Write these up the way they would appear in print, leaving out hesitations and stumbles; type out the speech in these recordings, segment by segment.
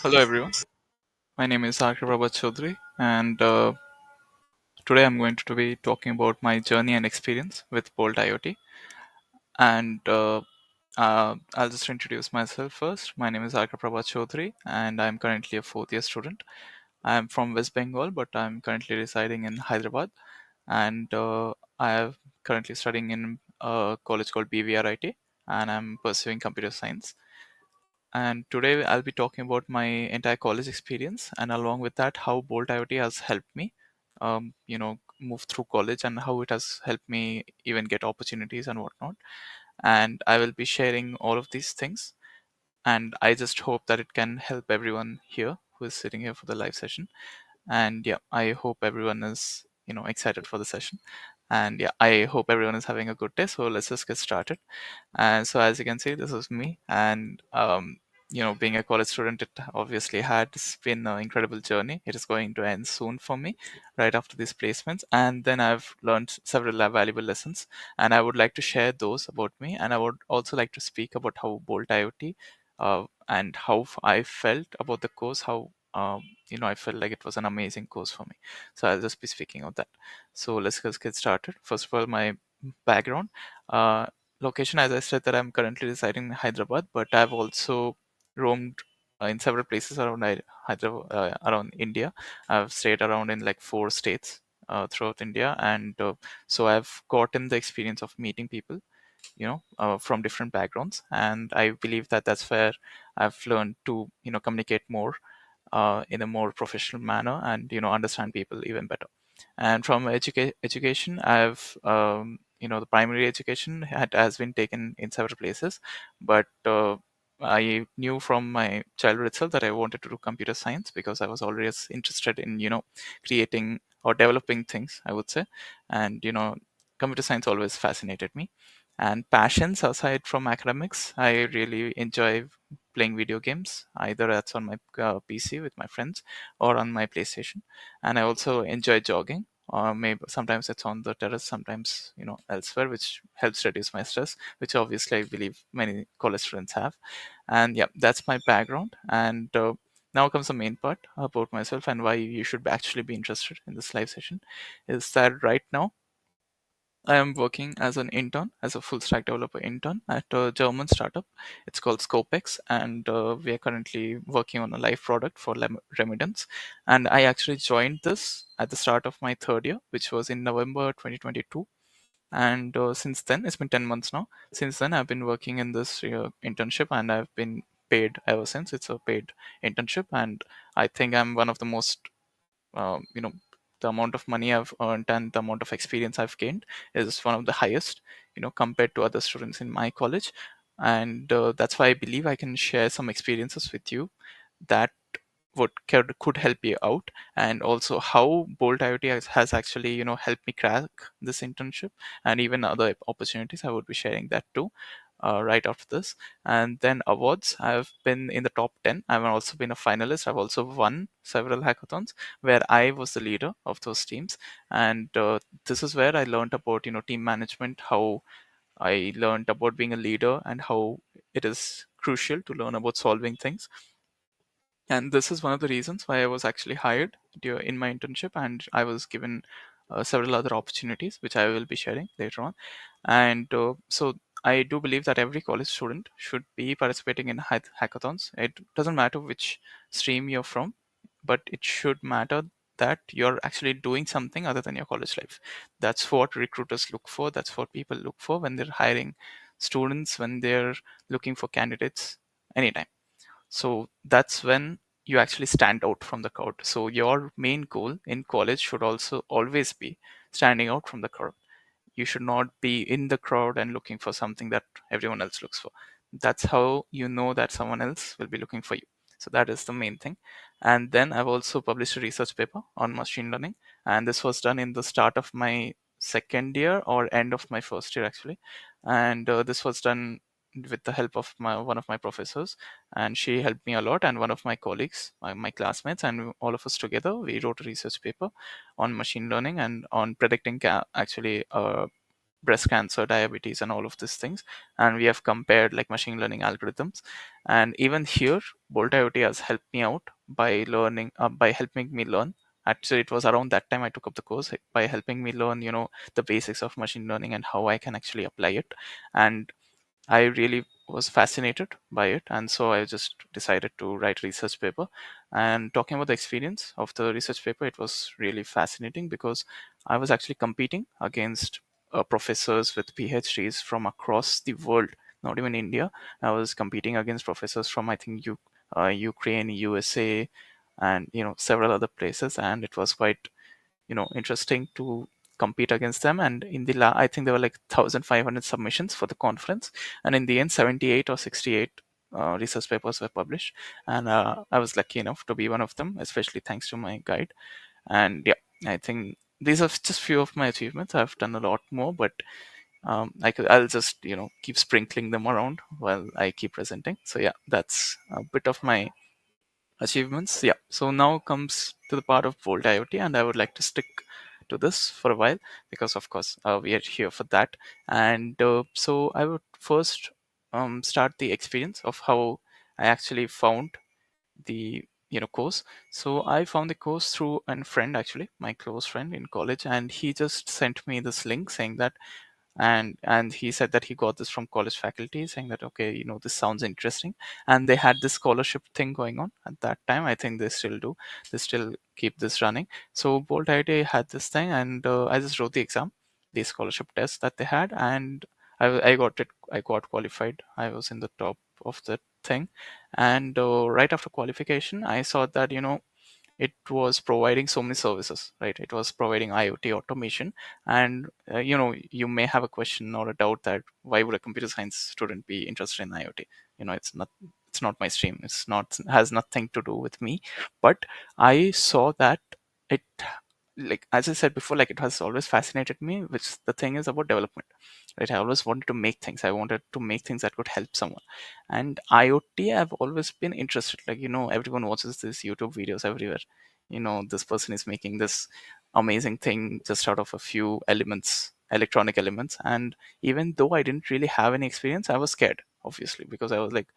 Hello everyone, my name is Arka Prabha and today I'm going to be talking about my journey and experience with Bolt IoT. And I'll just introduce myself first. My name is Arka Prabha and I'm currently a fourth year student. I'm from West Bengal, but I'm currently residing in Hyderabad, and I am currently studying in a college called BVRIT, and I'm pursuing computer science. And today I'll be talking about my entire college experience, and along with that, how Bolt IoT has helped me, move through college, and how it has helped me even get opportunities and whatnot. And I will be sharing all of these things, and I just hope that it can help everyone here who is sitting here for the live session. And yeah, I hope everyone is excited for the session. And yeah, I hope everyone is having a good day. So let's just get started. And so, as you can see, this is me. And, being a college student, it obviously has been an incredible journey. It is going to end soon for me, right after these placements. And then I've learned several valuable lessons. And I would like to share those about me. And I would also like to speak about how Bolt IoT and how I felt about the course, how, I felt like it was an amazing course for me. So I'll just be speaking of that. So let's just get started. First of all, my background. Uh, Location, as I said, that I'm currently residing in Hyderabad, but I've also roamed in several places around Hyderabad, around India. I've stayed around in like 4 states throughout India, and so I've gotten the experience of meeting people, from different backgrounds, and I believe that that's where I've learned to, communicate more in a more professional manner and understand people even better. And from education, I've the primary education has been taken in several places, but I knew from my childhood itself that I wanted to do computer science because I was always interested in creating or developing things, I would say. And computer science always fascinated me. And passions aside from academics, I really enjoy playing video games. Either that's on my PC with my friends or on my PlayStation. And I also enjoy jogging, or maybe sometimes it's on the terrace, sometimes elsewhere, which helps reduce my stress, which obviously I believe many college students have. And yeah, that's my background. And now comes the main part about myself and why you should actually be interested in this live session. Is that right now I am working as an intern, as a full stack developer intern at a German startup. It's called Scopex, and we are currently working on a live product for remittance. And I actually joined this at the start of my third year, which was in November 2022. And since then, it's been 10 months now. Since then, I've been working in this internship, and I've been paid ever since. It's a paid internship, and I think I'm one of the most um, you know the amount of money I've earned and the amount of experience I've gained is one of the highest, compared to other students in my college. And that's why I believe I can share some experiences with you that could help you out, and also how Bolt IoT has actually helped me crack this internship and even other opportunities. I would be sharing that too right after this. And then awards, I've been in the top 10. I've also been a finalist. I've also won several hackathons where I was the leader of those teams. And this is where I learned about team management, how I learned about being a leader, and how it is crucial to learn about solving things. And this is one of the reasons why I was actually hired in my internship, and I was given several other opportunities, which I will be sharing later on. And so I do believe that every college student should be participating in hackathons. It doesn't matter which stream you're from, but it should matter that you're actually doing something other than your college life. That's what recruiters look for. That's what people look for when they're hiring students, when they're looking for candidates anytime. So that's when you actually stand out from the crowd. So your main goal in college should also always be standing out from the crowd. You should not be in the crowd and looking for something that everyone else looks for. That's how you know that someone else will be looking for you. So that is the main thing. And then I've also published a research paper on machine learning, and this was done in the start of my second year or end of my first year actually. And this was done with the help of one of my professors, and she helped me a lot, and one of my colleagues, my classmates, and all of us together, we wrote a research paper on machine learning and on predicting actually breast cancer, diabetes, and all of these things. And we have compared like machine learning algorithms. And even here, Bolt IoT has helped me out by by helping me learn. Actually, it was around that time I took up the course by helping me learn, the basics of machine learning and how I can actually apply it. And I really was fascinated by it, and so I just decided to write a research paper. And talking about the experience of the research paper, it was really fascinating because I was actually competing against professors with PhDs from across the world, not even India. I was competing against professors from, I think, Ukraine, USA, and several other places, and it was quite interesting to compete against them. And in the I think there were like 1,500 submissions for the conference, and in the end 78 or 68 research papers were published. And I was lucky enough to be one of them, especially thanks to my guide. And yeah, I think these are just few of my achievements. I've done a lot more, but I'll just keep sprinkling them around while I keep presenting. So yeah, that's a bit of my achievements. Yeah. So now comes to the part of Bolt IoT, and I would like to stick to this for a while because, of course, we are here for that. And so I would first start the experience of how I actually found the course. So I found the course through a friend, actually, my close friend in college, and he just sent me this link saying that and he said that he got this from college faculty saying that, okay, this sounds interesting. And they had this scholarship thing going on at that time. I think they still do. They still keep this running. So Bolt IIT had this thing, and I just wrote the exam, the scholarship test that they had, and I got it. I got qualified. I was in the top of the thing. And right after qualification, I saw that it was providing so many services, right? It was providing IoT automation. And you may have a question or a doubt that why would a computer science student be interested in IoT? It's not my stream. It's not has nothing to do with me. But I saw that it, like as I said before, like it has always fascinated me, which the thing is about development, right? I always wanted to make things. I wanted to make things that could help someone. And IoT, I've always been interested. Like, everyone watches these YouTube videos everywhere. This person is making this amazing thing just out of a few elements, electronic elements. And even though I didn't really have any experience, I was scared, obviously, because I was like,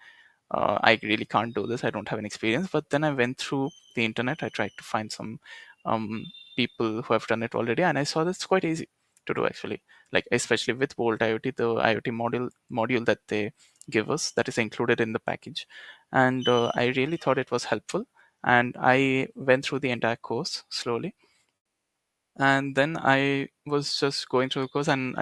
I really can't do this. I don't have an experience. But then I went through the internet. I tried to find some um, people who have done it already, and I saw that's quite easy to do, actually. Like, especially with Bolt IoT, the IoT module that they give us, that is included in the package. And I really thought it was helpful. And I went through the entire course slowly. And then I was just going through the course, and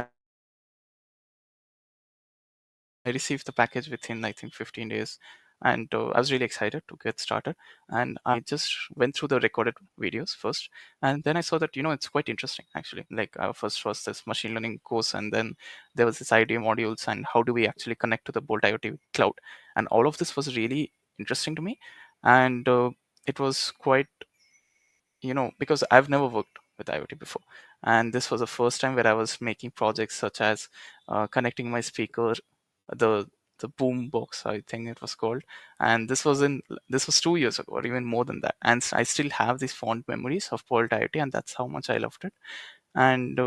I received the package within, I think, 15 days. And I was really excited to get started. And I just went through the recorded videos first. And then I saw that, it's quite interesting, actually. Like, first was this machine learning course, and then there was this IoT modules, and how do we actually connect to the Bolt IoT cloud. And all of this was really interesting to me. And it was quite, because I've never worked with IoT before. And this was the first time where I was making projects such as connecting my speaker, the the boom box, I think it was called. And this was 2 years ago, or even more than that. And I still have these fond memories of Bolt IoT, and that's how much I loved it. And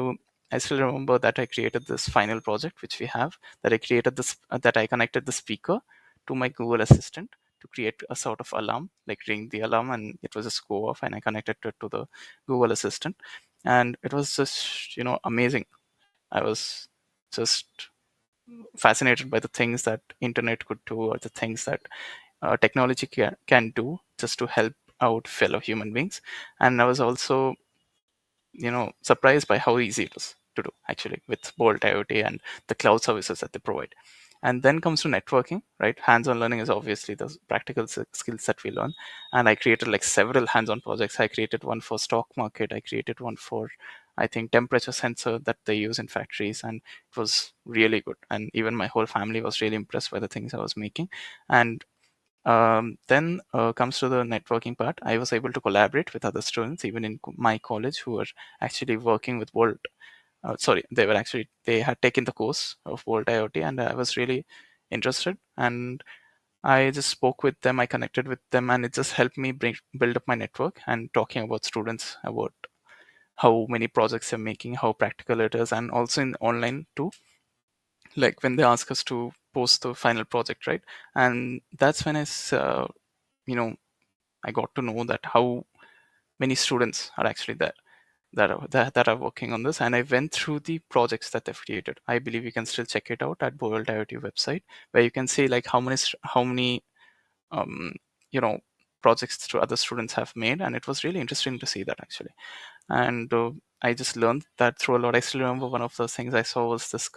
I still remember that I created this final project, which we have, that I created this, that I connected the speaker to my Google Assistant to create a sort of alarm, like ring the alarm, and it was just go off, and I connected it to the Google Assistant. And it was just, amazing. I was just fascinated by the things that internet could do, or the things that technology can do just to help out fellow human beings. And I was also surprised by how easy it is to do, actually, with Bolt IoT and the cloud services that they provide. And then comes to networking, right? Hands-on learning is obviously the practical skills that we learn. And I created like several hands-on projects. I created one for stock market. I created one for, I think, temperature sensor that they use in factories, and it was really good. And even my whole family was really impressed by the things I was making. And then comes to the networking part. I was able to collaborate with other students, even in my college, who were actually working with Bolt. Sorry, they had taken the course of Bolt IoT, and I was really interested. And I just spoke with them, I connected with them, and it just helped me build up my network. And talking about students, about how many projects they're making, how practical it is, and also in online too, like when they ask us to post the final project, right? And that's when you know, I got to know that how many students are actually there that are working on this. And I went through the projects that they've created. I believe you can still check it out at Bolt IoT website, where you can see like how many um, you know, projects other students have made, and it was really interesting to see that actually. And I just learned that through a lot. I still remember one of those things I saw was this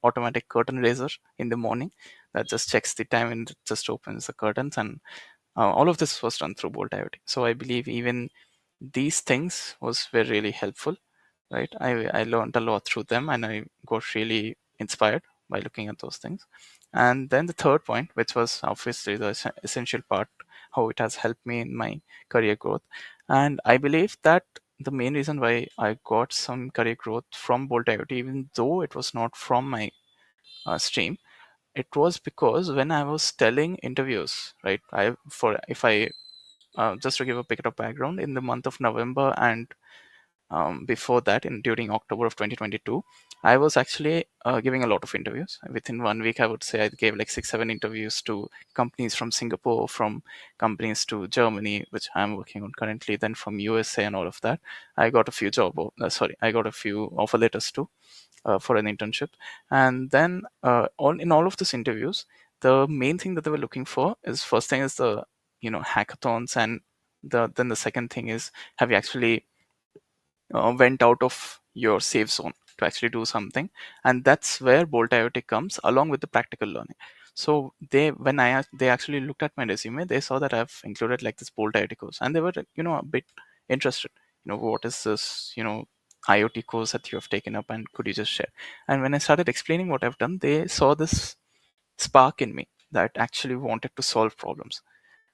automatic curtain raiser in the morning that just checks the time and it just opens the curtains. And all of this was done through Bolt IoT. So I believe even these things were really helpful, right? I learned a lot through them, and I got really inspired by looking at those things. And then the third point, which was obviously the essential part, how it has helped me in my career growth. And I believe that the main reason why I got some career growth from Bolt IoT, even though it was not from my stream, it was because when I was telling interviews, right? I for if I just to give a bit of background, in the month of November and before that, in during October of 2022, I was actually giving a lot of interviews. Within 1 week, I would say I gave like 6 7 interviews to companies from Singapore, from companies to Germany, which I'm working on currently, then from USA and all of that. I got a few I got a few offer letters too, for an internship. And then in all of these interviews, the main thing that they were looking for is, first thing is the, you know, hackathons, and then the second thing is, have you actually went out of your safe zone to actually do something. And that's where Bolt IoT comes along with the practical learning. So they actually looked at my resume, they saw that I've included like this Bolt IoT course, and they were, you know, a bit interested. You know, what is this, you know, IoT course that you have taken up, and could you just share? And when I started explaining what I've done, they saw this spark in me that actually wanted to solve problems.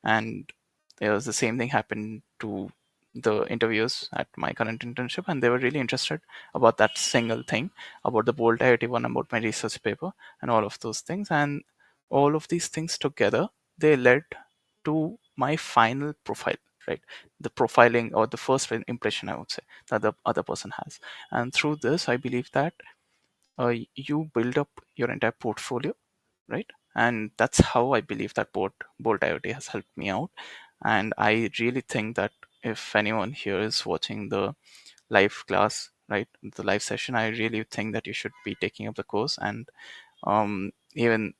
And there was the same thing happened to the interviews at my current internship, and they were really interested about that single thing, about the Bolt IoT one, about my research paper, and all of those things. And all of these things together, they led to my final profile, right? The profiling, or the first impression, I would say, that the other person has. And through this, I believe that you build up your entire portfolio, right? And that's how I believe that Bolt IoT has helped me out. And I really think that if anyone here is watching the live class, right, the live session, I really think that you should be taking up the course. And even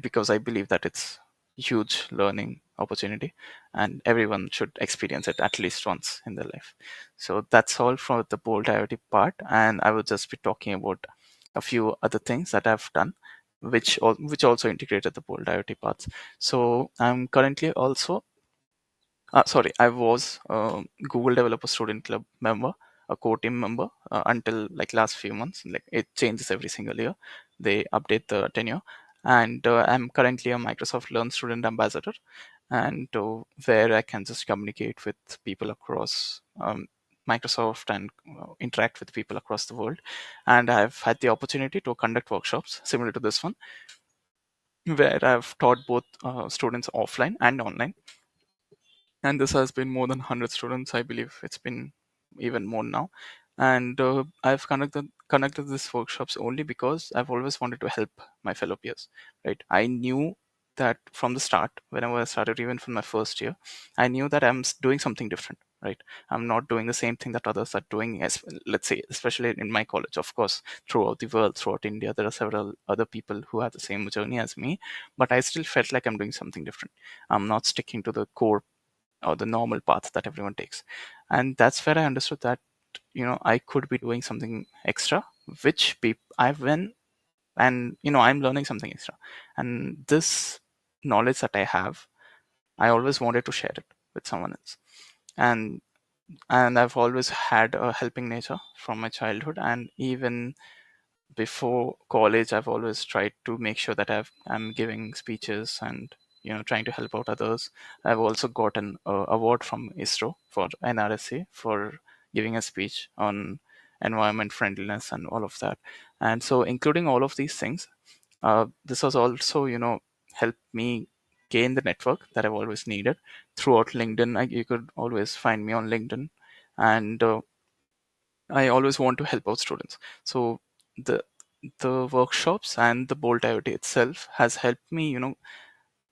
because I believe that it's huge learning opportunity, and everyone should experience it at least once in their life. So that's all for the Bolt IoT part, and I will just be talking about a few other things that I've done, which also integrated the Bolt IoT parts. So I'm currently also I was a Google Developer Student Club member, a core team member, until like last few months. Like it changes every single year. They update the tenure. And I'm currently a Microsoft Learn Student Ambassador, and where I can just communicate with people across Microsoft, and interact with people across the world. And I've had the opportunity to conduct workshops similar to this one, where I've taught both students offline and online. And this has been more than 100 students. I believe it's been even more now. And I've conducted these workshops only because I've always wanted to help my fellow peers, right? I knew that from the start, whenever I started, even from my first year, I knew that I'm doing something different, right? I'm not doing the same thing that others are doing, as let's say, especially in my college. Of course, throughout the world, throughout India, there are several other people who have the same journey as me, but I still felt like I'm doing something different. I'm not sticking to the core or the normal path that everyone takes. And that's where I understood that, you know, I could be doing something extra, which I've been, and you know, I'm learning something extra. And this knowledge that I have, I always wanted to share it with someone else. and and I've always had a helping nature from my childhood. And even before college, I've always tried to make sure that I'm giving speeches, and you know, trying to help out others. I've also got an award from ISRO for NRSA for giving a speech on environment friendliness and all of that. And so, including all of these things, this has also, you know, helped me gain the network that I've always needed throughout LinkedIn. You could always find me on LinkedIn. And I always want to help out students. So the the workshops and the Bolt IoT itself has helped me,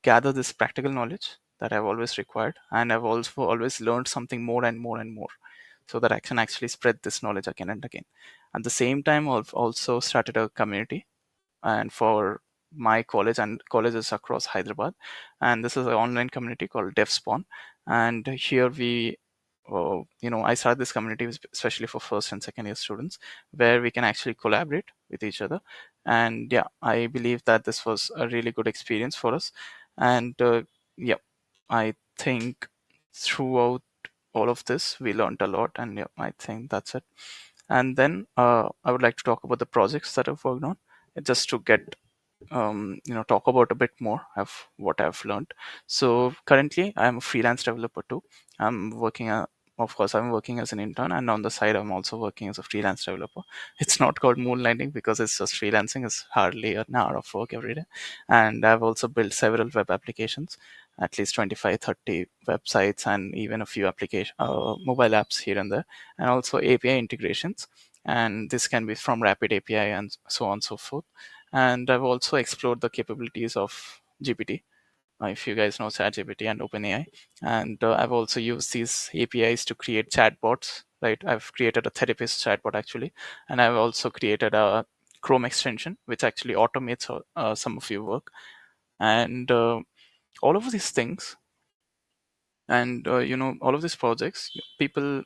gather this practical knowledge that I've always required, and I've also always learned something more and more and more, so that I can actually spread this knowledge again and again. At the same time, I've also started a community, and for my college and colleges across Hyderabad, and this is an online community called DevSpawn, and here we I started this community especially for first and second year students, where we can actually collaborate with each other. And yeah, I believe that this was a really good experience for us. And yeah, I think throughout all of this we learned a lot, and yeah, I think that's it. And then I would like to talk about the projects that I've worked on, just to get talk about a bit more of what I've learned. So currently, I'm a freelance developer too. I'm working, of course, I'm working as an intern, and on the side, I'm also working as a freelance developer. It's not called moonlighting because it's just freelancing. It's hardly an hour of work every day. And I've also built several web applications, at least 25, 30 websites, and even a few mobile apps here and there, and also API integrations. And this can be from Rapid API and so on and so forth. And I've also explored the capabilities of GPT, if you guys know ChatGPT and OpenAI. And I've also used these APIs to create chatbots, right? I've created a therapist chatbot actually, and I've also created a Chrome extension, which actually automates some of your work. And all of these things, and all of these projects, people,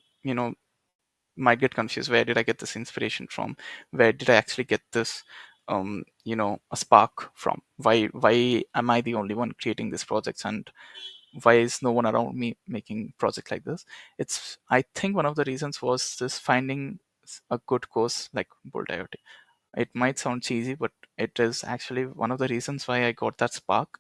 might get confused. Where did I get this inspiration from? Where did I actually get this a spark from? Why am I the only one creating these projects, and why is no one around me making project like this? It's, I think, one of the reasons was this: finding a good course like Bolt IoT. It might sound cheesy, but it is actually one of the reasons why I got that spark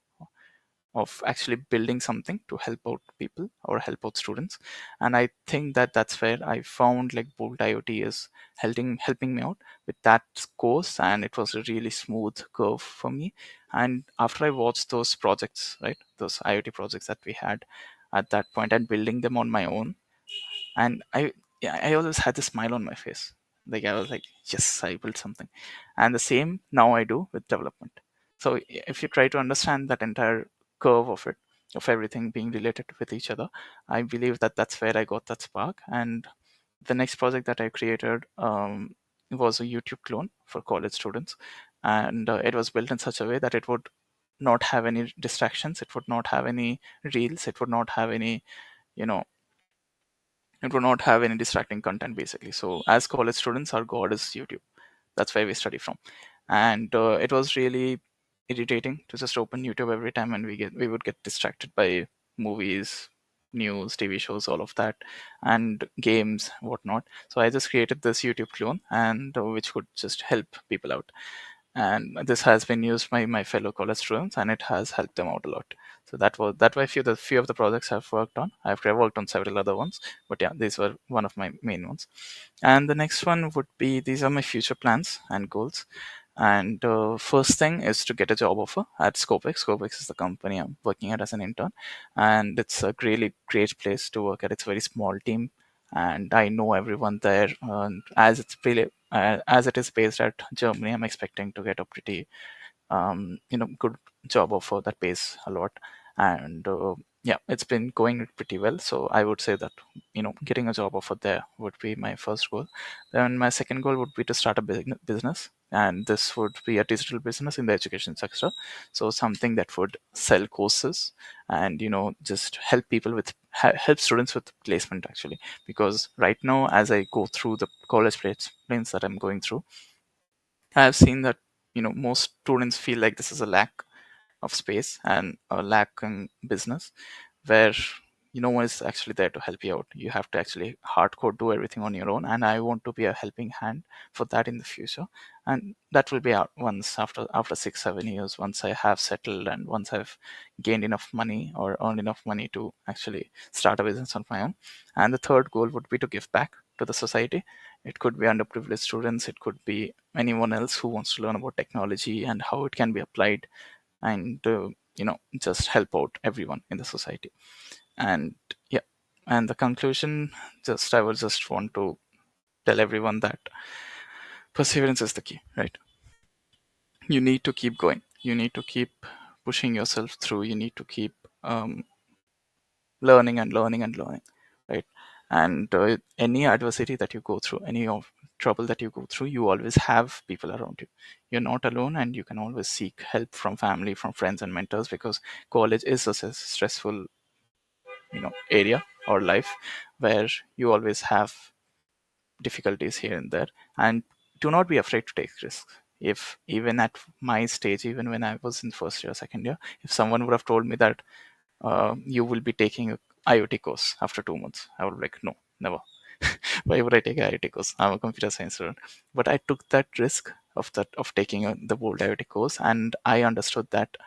of actually building something to help out people or help out students. And I think that that's where I found like Bolt IoT is helping me out with that course, and it was a really smooth curve for me. And after I watched those projects, right, those IoT projects that we had at that point, and building them on my own, and yeah, I always had a smile on my face. Like I was like, yes, I built something. And the same now I do with development. So if you try to understand that entire curve of it, of everything being related with each other, I believe that that's where I got that spark. And the next project that I created was a YouTube clone for college students, and it was built in such a way that it would not have any distractions, it would not have any reels, it would not have any, you know it would not have any distracting content basically. So as college students, our god is YouTube. That's where we study from. And it was really irritating to just open YouTube every time, and we would get distracted by movies, news, TV shows, all of that, and games, whatnot. So I just created this YouTube clone, and which could just help people out. And this has been used by my fellow college students, and it has helped them out a lot. So that way few of the projects I've worked on. I've worked on several other ones, but yeah, these were one of my main ones. And the next one would be, these are my future plans and goals. And first thing is to get a job offer at Scopex. Scopex is the company I'm working at as an intern, and it's a really great place to work at. It's a very small team, and I know everyone there. And as it is based at Germany, I'm expecting to get a pretty good job offer that pays a lot. And yeah, it's been going pretty well. So I would say that getting a job offer there would be my first goal. Then my second goal would be to start a business, and this would be a digital business in the education sector. So something that would sell courses, and just help people with help students with placement actually. Because right now, as I go through the college planes that I'm going through, I have seen that most students feel like this is a lack of space and a lack in business, where no one is actually there to help you out. You have to actually hardcore do everything on your own, and I want to be a helping hand for that in the future. And that will be out once after 6 7 years, once I have settled and once I've gained enough money or earned enough money to actually start a business on my own. And the third goal would be to give back to the society. It could be underprivileged students, it could be anyone else who wants to learn about technology and how it can be applied, and just help out everyone in the society. And yeah, and the conclusion, just I would just want to tell everyone that perseverance is the key, right? You need to keep going. You need to keep pushing yourself through. You need to keep um, learning and learning and learning, right? And any adversity that you go through, any of trouble that you go through, you always have people around you. You're not alone, and you can always seek help from family, from friends and mentors, because college is a stressful, area or life where you always have difficulties here and there. And do not be afraid to take risks. If even at my stage, even when I was in first year, second year, if someone would have told me that you will be taking a IoT course after 2 months, I would be like, no, never. Why would I take a IoT course? I'm a computer science student. But I took that risk of taking the Bolt IoT course, and I understood that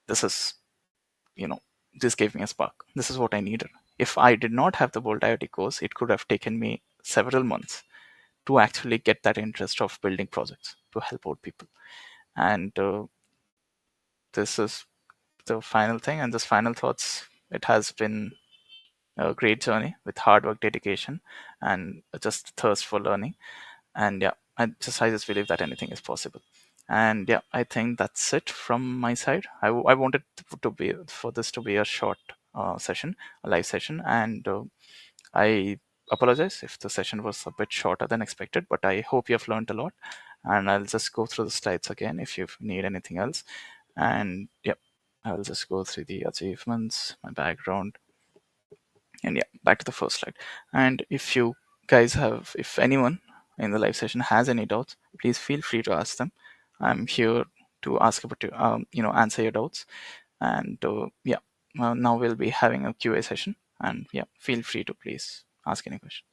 this is, you know, this gave me a spark. This is what I needed. If I did not have the Bolt IoT course, it could have taken me several months to actually get that interest of building projects to help out people. And this is the final thing. And this final thoughts, it has been a great journey with hard work, dedication, and just thirst for learning. And yeah, I just believe that anything is possible. And yeah, I think that's it from my side. I wanted to be for this to be a short session, a live session, and I apologize if the session was a bit shorter than expected, but I hope you have learned a lot. And I'll just go through the slides again if you need anything else. And yeah, I'll just go through the achievements, my background, and yeah, back to the first slide. And if you guys have, if anyone in the live session has any doubts, please feel free to ask them. I'm here to ask about you, answer your doubts. And yeah, now we'll be having a QA session. And yeah, feel free to please ask any question.